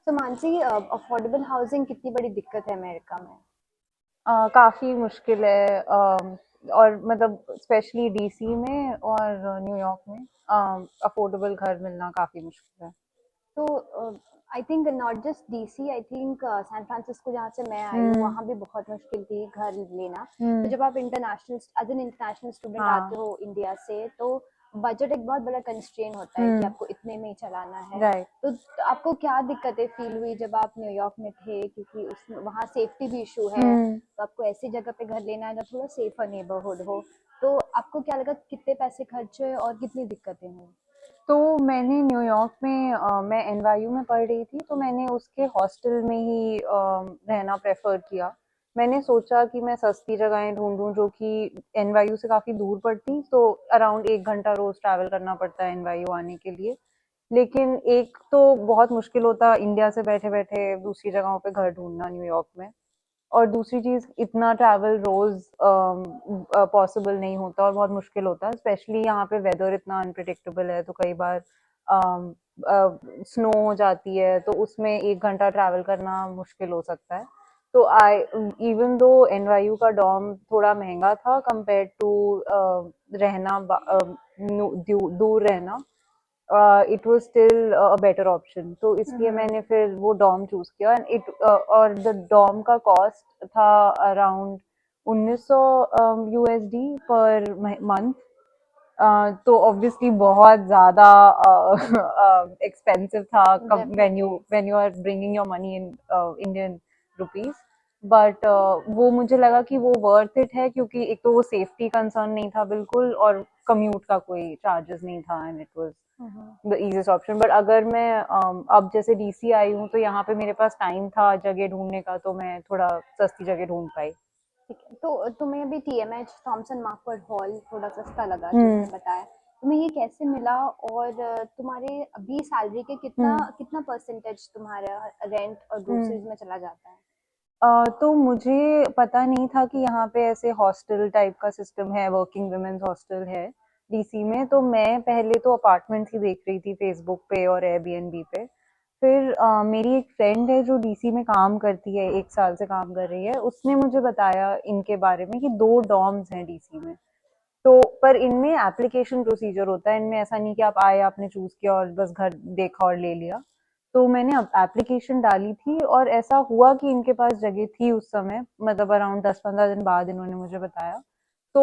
तो Mansi, affordable housing कितनी बड़ी दिक्कत है अमेरिका में? काफ़ी मुश्किल है। और मतलब स्पेशली डीसी में और न्यूयॉर्क में अफोर्डेबल घर मिलना काफ़ी मुश्किल है। तो I think not just DC, I think San Francisco जहाँ से मैं आई हूँ हम्म। वहाँ भी बहुत मुश्किल थी घर लेना। तो हम्म। जब आप international as an international student आते हाँ। हो इंडिया से, तो बजट एक बहुत बड़ा कंस्ट्रेन होता है कि हम्म। आपको इतने में ही चलाना है। राइट। तो आपको क्या दिक्कतें फील हुई जब आप न्यूयॉर्क में थे, क्योंकि उस वहाँ सेफ्टी भी इशू है, हम्म। तो आपको ऐसी जगह पे घर लेना है जो थोड़ा सेफर नेबरहुड हो। तो आपको क्या लगा, कितने पैसे खर्चे और कितनी दिक्कतें हुई? तो मैंने न्यूयॉर्क में मैं एनवायू में पढ़ रही थी, तो मैंने उसके हॉस्टल में ही रहना प्रेफर किया। मैंने सोचा कि मैं सस्ती जगहें ढूंढूं जो कि एनवायू से काफ़ी दूर पड़ती, तो अराउंड 1 घंटा रोज ट्रैवल करना पड़ता है एनवायू आने के लिए। लेकिन एक तो बहुत मुश्किल होता इंडिया से बैठे बैठे दूसरी जगहों पे घर ढूंढना न्यूयॉर्क में, और दूसरी चीज इतना ट्रैवल रोज पॉसिबल नहीं होता और बहुत मुश्किल होता है। स्पेशली यहाँ पे वेदर इतना अनप्रिडिक्टेबल है, तो कई बार स्नो हो जाती है, तो उसमें 1 घंटा ट्रैवल करना मुश्किल हो सकता है। तो आई इवन दो एनवायू का डॉर्म थोड़ा महंगा था कंपेयर टू रहना दूर रहना, it was still a better option, तो इसलिए हम्म। मैंने फिर वो डॉम चूज किया। एंड और द डॉम का कॉस्ट था अराउंड 1900 यूएसडी पर मंथ। तो ऑब्वियसली बहुत ज़्यादा एक्सपेंसिव था definitely. When you are bringing your money in Indian rupees. But वो मुझे लगा कि वो वर्थ इट है, क्योंकि एक तो वो सेफ्टी कंसर्न नहीं था बिल्कुल, और कम्यूट का कोई चार्जेस नहीं था, and it was the easiest option. But अगर मैं अब जैसे डीसी आई हूँ, तो यहाँ पे मेरे पास टाइम था जगह ढूंढने का, तो मैं थोड़ा सस्ती जगह ढूंढ पाई। ठीक है, तो तुम्हें अभी टीएमएच थॉमसन मार्कफोर्ड हॉल थोड़ा सस्ता लगा जो हम्म। तुमने बताया, तुम्हें ये कैसे मिला? और तुम्हारे अभी सैलरी के कितना हम्म। कितना परसेंटेज तुम्हारा रेंट और हम्म। ग्रोसरीज में चला जाता है? तो मुझे पता नहीं था कि यहाँ पे ऐसे हॉस्टल टाइप का सिस्टम है, वर्किंग वुमेन्स हॉस्टल है डीसी में। तो मैं पहले तो अपार्टमेंट्स ही देख रही थी फेसबुक पे और एयरबीएनबी पे। फिर मेरी एक फ्रेंड है जो डीसी में काम करती है, 1 साल से काम कर रही है, उसने मुझे बताया इनके बारे में कि 2 डॉर्म्स हैं डीसी में। तो पर इनमें एप्लीकेशन प्रोसीजर होता है, इनमें ऐसा नहीं कि आप आए, आपने चूज किया और बस घर देखा और ले लिया। तो मैंने एप्लीकेशन डाली थी, और ऐसा हुआ कि इनके पास जगह थी उस समय, मतलब अराउंड 10-15 दिन बाद इन्होंने मुझे बताया। तो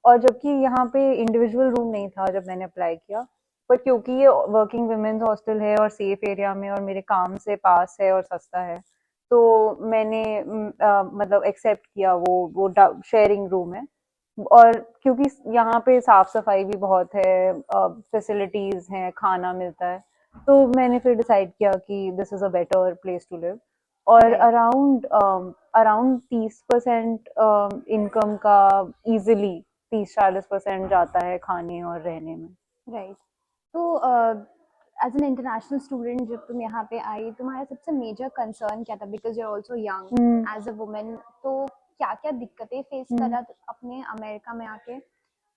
और जबकि यहाँ पे इंडिविजुअल रूम नहीं था जब मैंने अप्लाई किया, पर क्योंकि ये वर्किंग वुमेन्स हॉस्टल है और सेफ एरिया में और मेरे काम से पास है और सस्ता है, तो मैंने मतलब एक्सेप्ट किया। वो शेयरिंग रूम है, और क्योंकि यहाँ पे साफ सफाई भी बहुत है, फैसिलिटीज हैं, खाना मिलता है, तो मैंने फिर डिसाइड किया कि this is a better place to live. और राइट। अराउंड अराउंड 30% इनकम का इजिली 30-40% जाता है खाने और रहने में। राइट। तो एज एन इंटरनेशनल स्टूडेंट जब तुम यहाँ पे आई, तुम्हारा सबसे मेजर कंसर्न क्या था? Because you are also young hmm. As a women, तो क्या क्या दिक्कतें फेस हम्म। करा अपने अमेरिका में आके?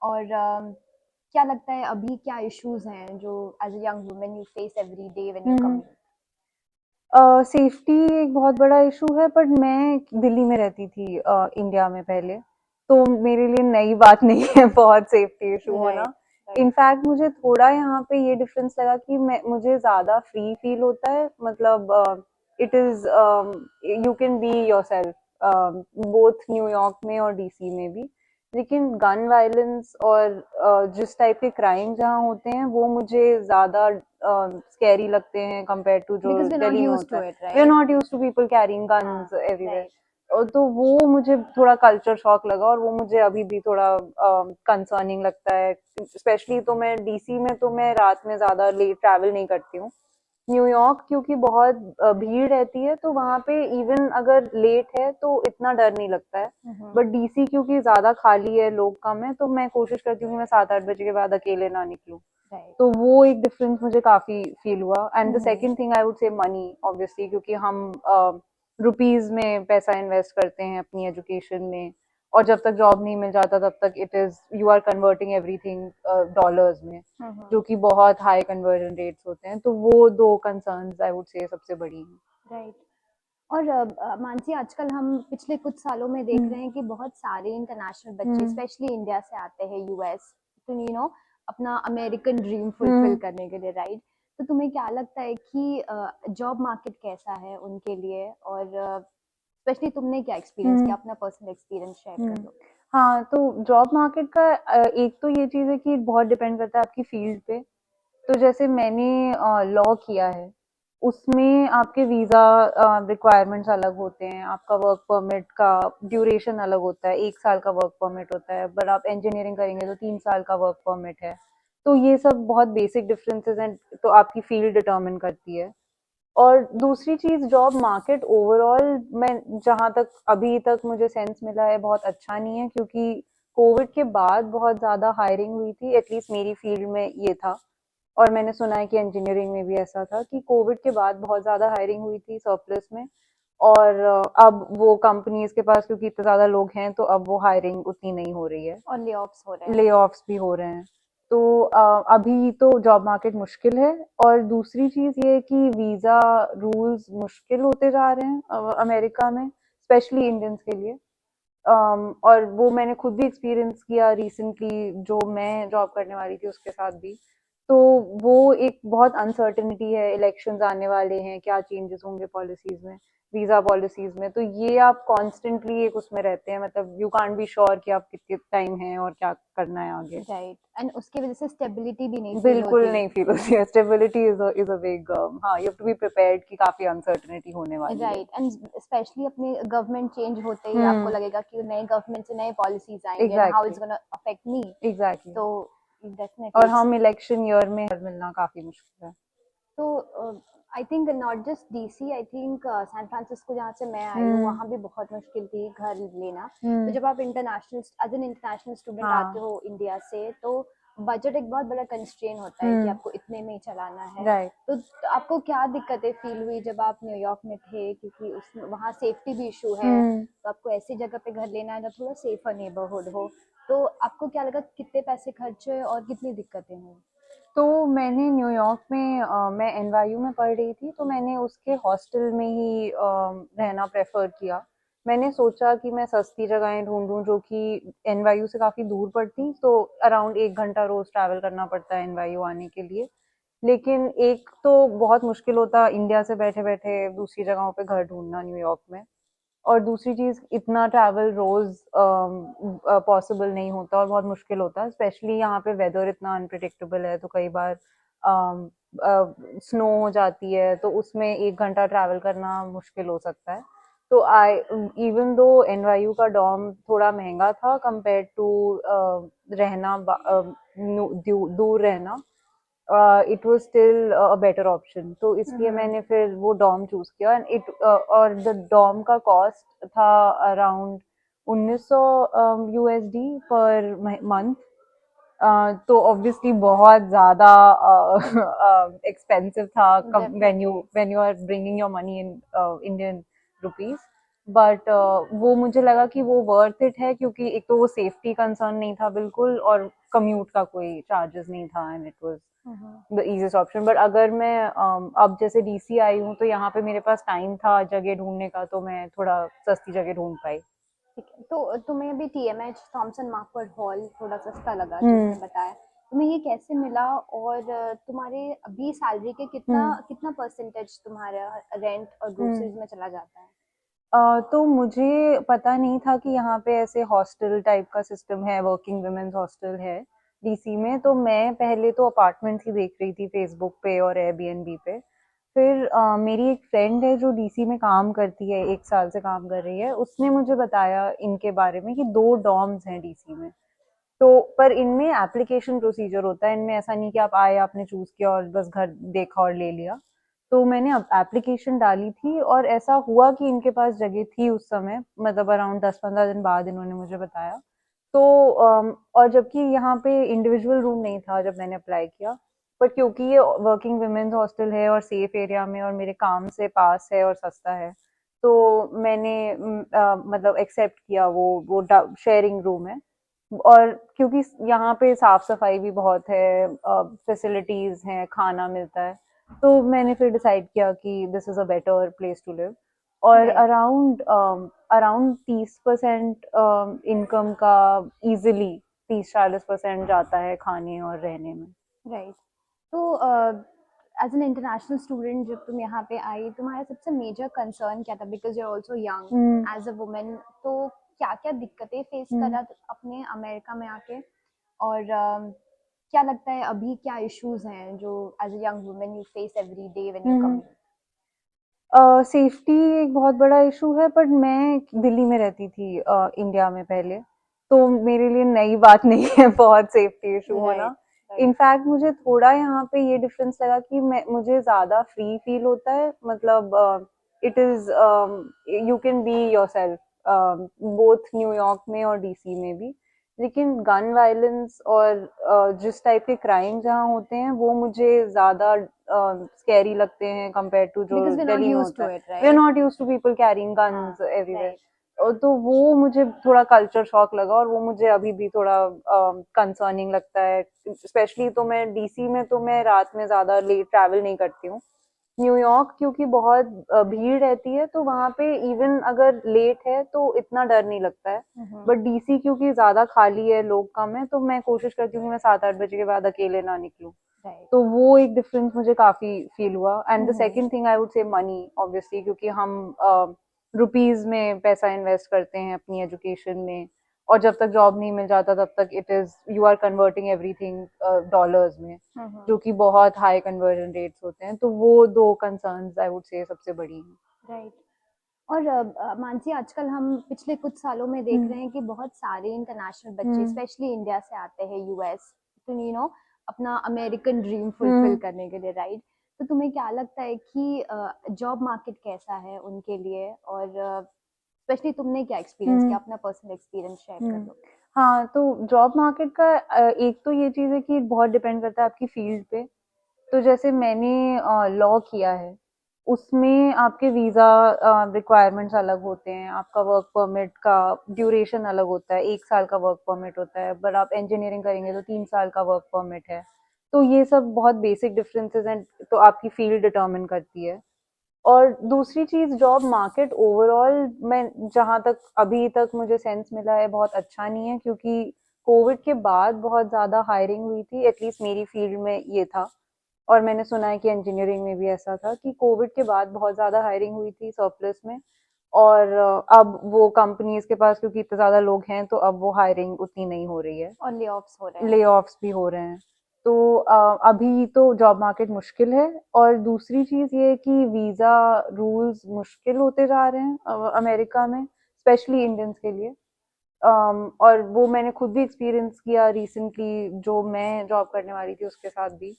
और क्या लगता है अभी क्या इश्यूज हैं जो as a young women you face every day when you hmm. Commute? Safety एक बहुत बड़ा इशू है, बट मैं दिल्ली में रहती थी इंडिया में पहले, तो मेरे लिए नई बात नहीं है बहुत सेफ्टी इशू राइट। होना। राइट। इनफैक्ट मुझे थोड़ा यहाँ पे ये डिफरेंस लगा कि मुझे ज्यादा फ्री फील होता है, मतलब it is you can be your self, both New York में और डीसी में भी। लेकिन गन वायलेंस और जिस टाइप के क्राइम जहाँ होते हैं, वो मुझे ज्यादा स्कैरी लगते हैं कंपेयर टू जो बिकॉज वी नॉट दिल्ली में यूज होता टू है। It, we are right. Not use to people carrying हाँ। Guns everywhere. राइट। तो वो मुझे थोड़ा कल्चर शॉक लगा, और वो मुझे अभी भी थोड़ा कंसर्निंग लगता है। स्पेशली तो मैं डीसी में तो मैं रात में ज्यादा लेट ट्रैवल नहीं करती हूँ। न्यूयॉर्क क्योंकि बहुत भीड़ रहती है, तो वहां पे इवन अगर लेट है तो इतना डर नहीं लगता है। बट डीसी क्योंकि ज्यादा खाली है, लोग कम है, तो मैं कोशिश करती हूँ कि मैं 7-8 बजे के बाद अकेले ना निकलूं। राइट। तो वो एक डिफरेंस मुझे काफी फील हुआ। And the hmm. Second thing I would say money, obviously, क्योंकि हम रुपीज में पैसा इन्वेस्ट करते हैं अपनी एजुकेशन में, और जब तक जॉब नहीं मिल जाता तब तक it is you are converting everything dollars में, जो कि बहुत हाई कन्वर्जन रेट्स होते हैं। तो वो दो कंसर्न्स आई वुड से सबसे बड़ी हैं। राइट। और मानसी, आजकल हम पिछले कुछ सालों में देख रहे हैं कि बहुत सारे इंटरनेशनल बच्चे स्पेशली इंडिया से आते हैं यूएस टू अपना अमेरिकन ड्रीम फुलफिल करने के लिए, राइट? तो तुम्हें क्या लगता है कि जॉब मार्केट कैसा है उनके लिए, और स्पेशली तुमने क्या एक्सपीरियंस किया, अपना पर्सनल एक्सपीरियंस शेयर कर दो। हाँ, तो जॉब मार्केट का एक तो ये चीज़ है कि बहुत डिपेंड करता है आपकी फील्ड पे। तो जैसे मैंने लॉ किया है, उसमें आपके वीज़ा रिक्वायरमेंट्स अलग होते हैं, आपका वर्क परमिट का ड्यूरेशन अलग होता है, 1 साल का वर्क परमिट होता है, बट आप इंजीनियरिंग करेंगे तो 3 साल का वर्क परमिट है। तो ये सब बहुत बेसिक डिफरेंसेस हैं, तो आपकी फील्ड डिटर्मिन करती है। और दूसरी चीज, जॉब मार्केट ओवरऑल, मैं जहाँ तक अभी तक मुझे सेंस मिला है, बहुत अच्छा नहीं है, क्योंकि कोविड के बाद बहुत ज्यादा हायरिंग हुई थी, एटलीस्ट मेरी फील्ड में ये था। और मैंने सुना है कि इंजीनियरिंग में भी ऐसा था कि कोविड के बाद बहुत ज्यादा हायरिंग हुई थी सरप्लस में। और अब वो कंपनीज के पास, क्योंकि इतने ज्यादा लोग हैं, तो अब वो हायरिंग उतनी नहीं हो रही है, और ले ऑफ्स हो रहे हैं। ले ऑफ्स भी हो रहे हैं। तो अभी तो जॉब मार्केट मुश्किल है। और दूसरी चीज ये है कि वीजा रूल्स मुश्किल होते जा रहे हैं अमेरिका में, स्पेशली इंडियंस के लिए। और वो मैंने खुद भी एक्सपीरियंस किया रिसेंटली, जो मैं जॉब करने वाली थी उसके साथ भी। तो वो एक बहुत अनसर्टेनिटी है, इलेक्शंस आने वाले हैं, क्या चेंजेस होंगे पॉलिसीज में, वीजा पॉलिसीज में। तो ये आप कॉन्स्टेंटली एक उसमें रहते हैं, मतलब यू कांट बी श्योर कि आप कितने टाइम हैं और क्या करना है आगे। राइट, एंड उसकी वजह से स्टेबिलिटी भी नहीं फील बिल्कुल होती। नहीं फील होती है स्टेबिलिटी, इज अ बिग, हाँ, you have to be prepared कि काफी अनसर्टेनिटी होने वाली है। राइट, एंड स्पेशली अपने गवर्नमेंट चेंज होते ही आपको लगेगा कि नए गवर्नमेंट से नए पॉलिसीज आएंगे and how exactly, it's gonna affect me. Exactly. तो और डेफिनेटली। हम इलेक्शन ईयर में मिलना काफी मुश्किल है। तो I think not just DC, I think San Francisco जहाँ से मैं आई हूँ वहाँ भी बहुत मुश्किल थी घर लेना। तो जब आप international as an international student आते हाँ, हो इंडिया से, तो बजट एक बहुत बड़ा कंस्ट्रेन होता है कि आपको इतने में ही चलाना है। राइट। तो आपको क्या दिक्कतें फील हुई जब आप न्यूयॉर्क में थे, क्योंकि उस वहाँ सेफ्टी भी इशू है, तो आपको ऐसी जगह पे घर लेना है जहाँ थोड़ा सेफर नेबरहुड हो। तो आपको क्या लगा, कितने पैसे खर्च हुए और कितनी दिक्कतें हुई? तो मैंने न्यूयॉर्क में मैं एनवायू में पढ़ रही थी, तो मैंने उसके हॉस्टल में ही रहना प्रेफर किया। मैंने सोचा कि मैं सस्ती जगहें ढूंढूं जो कि एनवायू से काफ़ी दूर पड़ती, तो अराउंड 1 घंटा रोज ट्रैवल करना पड़ता है एनवायू आने के लिए। लेकिन एक तो बहुत मुश्किल होता इंडिया से बैठे बैठे दूसरी जगहों पे घर ढूंढना न्यूयॉर्क में। और दूसरी चीज, इतना ट्रैवल रोज पॉसिबल नहीं होता और बहुत मुश्किल होता है, स्पेशली यहाँ पे वेदर इतना अनप्रिडिक्टेबल है, तो कई बार स्नो हो जाती है, तो उसमें 1 घंटा ट्रैवल करना मुश्किल हो सकता है। तो आई, इवन दो एनवायू का डॉर्म थोड़ा महंगा था कंपेयर टू रहना दूर रहना, it was still a better option. तो इसलिए मैंने फिर वो डॉम चूज किया। एंड और द डॉम का कॉस्ट था अराउंड 1900 यूएसडी पर मंथ। तो ऑब्वियसली बहुत ज़्यादा एक्सपेंसिव था definitely. When you are bringing your money in Indian rupees. But वो मुझे लगा कि वो वर्थ इट है, क्योंकि एक तो वो सेफ्टी कंसर्न नहीं था बिल्कुल, और कम्यूट का कोई चार्जेस नहीं था, and it was the easiest option. But अगर मैं अब जैसे डीसी आई हूँ, तो यहाँ पे मेरे पास टाइम था जगह ढूंढने का, तो मैं थोड़ा सस्ती जगह ढूंढ पाई। ठीक है, तो तुम्हें अभी टीएमएच थॉमसन मार्कफोर्ड हॉल थोड़ा सस्ता लगा जो तुमने बताया, तुम्हें ये कैसे मिला? और तुम्हारे अभी सैलरी के कितना कितना परसेंटेज तुम्हारा रेंट और ग्रोसरीज में चला जाता है? तो मुझे पता नहीं था कि यहाँ पे ऐसे हॉस्टल टाइप का सिस्टम है, वर्किंग वुमेन्स हॉस्टल है डीसी में। तो मैं पहले तो अपार्टमेंट्स ही देख रही थी फेसबुक पे और एयरबीएनबी पे। फिर मेरी एक फ्रेंड है जो डीसी में काम करती है, 1 साल से काम कर रही है, उसने मुझे बताया इनके बारे में कि 2 डॉर्म्स हैं डीसी में। तो पर इनमें एप्लीकेशन प्रोसीजर होता है, इनमें ऐसा नहीं कि आप आए, आपने चूज किया और बस घर देखा और ले लिया। तो मैंने एप्लीकेशन डाली थी, और ऐसा हुआ कि इनके पास जगह थी उस समय, मतलब अराउंड 10-15 दिन बाद इन्होंने मुझे बताया। तो और जबकि यहाँ पे इंडिविजुअल रूम नहीं था जब मैंने अप्लाई किया, पर क्योंकि ये वर्किंग वुमेन्स हॉस्टल है और सेफ एरिया में और मेरे काम से पास है और सस्ता है, तो मैंने मतलब एक्सेप्ट किया वो शेयरिंग रूम है। और क्योंकि यहाँ पे साफ सफाई भी बहुत है, फैसिलिटीज हैं, खाना मिलता है, तो मैंने फिर डिसाइड किया कि this is a better place to live. और राइट अराउंड अराउंड 30% इनकम का इजिली 30-40% जाता है खाने और रहने में। राइट। तो एज एन इंटरनेशनल स्टूडेंट जब तुम यहाँ पे आई, तुम्हारा सबसे मेजर कंसर्न क्या था? Because you are also hmm young as a women, तो क्या क्या दिक्कतें फेस हम्म करा अपने अमेरिका में आके? और क्या लगता है अभी क्या इश्यूज हैं जो as a young women you face every day when you hmm come? Safety एक बहुत बड़ा इशू है, बट मैं दिल्ली में रहती थी इंडिया में पहले, तो मेरे लिए नई बात नहीं है बहुत सेफ्टी इशू राइट होना। राइट। इनफैक्ट मुझे थोड़ा यहाँ पे ये डिफरेंस लगा कि मुझे ज्यादा फ्री फील होता है, मतलब it is you can be yourself both New York में और डीसी में भी। लेकिन गन वायलेंस और जिस टाइप के क्राइम जहाँ होते हैं वो मुझे ज्यादा स्कैरी लगते हैं कंपेयर टू जो बिकॉज वी नॉट दिल्ली में यूज होता टू है। It, we are right? Not use to people carrying हाँ गन्स एवरीवेयर। राइट। तो वो मुझे थोड़ा कल्चर शॉक लगा, और वो मुझे अभी भी थोड़ा कंसर्निंग लगता है। स्पेशली तो मैं डीसी में तो मैं रात में ज्यादा लेट ट्रैवल नहीं करती हूँ। न्यूयॉर्क क्योंकि बहुत भीड़ रहती है, तो वहां पे इवन अगर लेट है तो इतना डर नहीं लगता है। बट डीसी क्योंकि ज्यादा खाली है, लोग कम है, तो मैं कोशिश करती हूँ कि मैं 7-8 बजे के बाद अकेले ना निकलूं। राइट। तो वो एक डिफरेंस मुझे काफी फील हुआ। And the hmm. Second thing I would say money, obviously, क्योंकि हम रुपीज में पैसा इन्वेस्ट करते हैं अपनी एजुकेशन में, और जब तक जॉब नहीं मिल जाता तब तक it is you are converting everything dollars में, जो कि बहुत हाई कन्वर्जन रेट्स होते हैं। तो वो दो कंसर्न्स आई वुड से सबसे बड़ी हैं। राइट। और मानसी, आजकल हम पिछले कुछ सालों में देख हम्म रहे हैं कि बहुत सारे इंटरनेशनल बच्चे हम्म स्पेशली इंडिया से आते हैं यूएस टू अपना अमेरिकन ड्रीम फुलफिल हम्म करने के लिए, राइट? तो तुम्हें क्या लगता है कि जॉब मार्केट कैसा है उनके लिए? और स्पेशली तुमने क्या एक्सपीरियंस किया? हम्म अपना पर्सनल एक्सपीरियंस शेयर कर हम्म दो। हाँ, तो जॉब मार्केट का एक तो ये चीज है कि बहुत डिपेंड करता है आपकी फील्ड पे। तो जैसे मैंने लॉ किया है, उसमें आपके वीजा रिक्वायरमेंट्स अलग होते हैं, आपका वर्क परमिट का ड्यूरेशन अलग होता है, 1 साल का वर्क परमिट होता है, बट आप इंजीनियरिंग करेंगे तो 3 साल का वर्क परमिट है। तो ये सब बहुत बेसिक डिफरेंसेस हैं, तो आपकी फील्ड डिटर्मिन करती है। और दूसरी चीज, जॉब मार्केट ओवरऑल, मैं जहां तक अभी तक मुझे सेंस मिला है, बहुत अच्छा नहीं है, क्योंकि कोविड के बाद बहुत ज्यादा हायरिंग हुई थी, एटलीस्ट मेरी फील्ड में ये था। और मैंने सुना है कि इंजीनियरिंग में भी ऐसा था कि कोविड के बाद बहुत ज्यादा हायरिंग हुई थी सरप्लस में। और अब वो कंपनीज के पास क्योंकि इतने ज्यादा लोग हैं, तो अब वो हायरिंग उतनी नहीं हो रही है, और ले ऑफ्स हो रहे हैं। ले ऑफ्स भी हो रहे हैं। तो अभी तो जॉब मार्केट मुश्किल है। और दूसरी चीज ये है कि वीजा रूल्स मुश्किल होते जा रहे हैं अमेरिका में, स्पेशली इंडियंस के लिए। और वो मैंने खुद भी एक्सपीरियंस किया रिसेंटली, जो मैं जॉब करने वाली थी उसके साथ भी।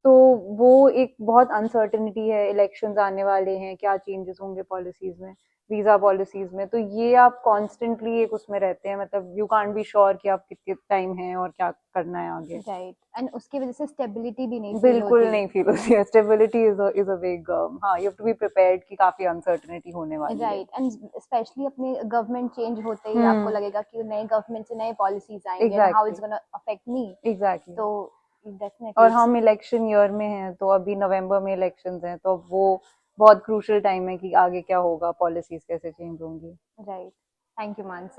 तो वो एक बहुत अनसर्टेनिटी है, इलेक्शंस आने वाले हैं, क्या चेंजेस होंगे पॉलिसीज में, वीजा पॉलिसीज में। तो ये आप कॉन्स्टेंटली एक उसमें रहते हैं, मतलब यू कांट बी श्योर कि आप कितने टाइम हैं और क्या करना है आगे। राइट। एंड उसकी वजह से स्टेबिलिटी भी नहीं फील बिल्कुल होती। नहीं फील होती है स्टेबिलिटी, इज अ बिग, हाँ, you have to be prepared कि काफी अनसर्टेनिटी होने वाली है। राइट। एंड स्पेशली अपने गवर्नमेंट चेंज होते ही आपको हम्म लगेगा कि नए गवर्नमेंट से नए पॉलिसीज आएंगे and how exactly it's gonna affect me. Exactly. तो और डेफिनेटली इट्स हम इलेक्शन ईयर में हैं, तो अभी नवंबर में इलेक्शंस हैं, तो वो बहुत क्रूशियल टाइम है कि आगे क्या होगा, पॉलिसीज कैसे चेंज होंगी। राइट। Thank you Mansi.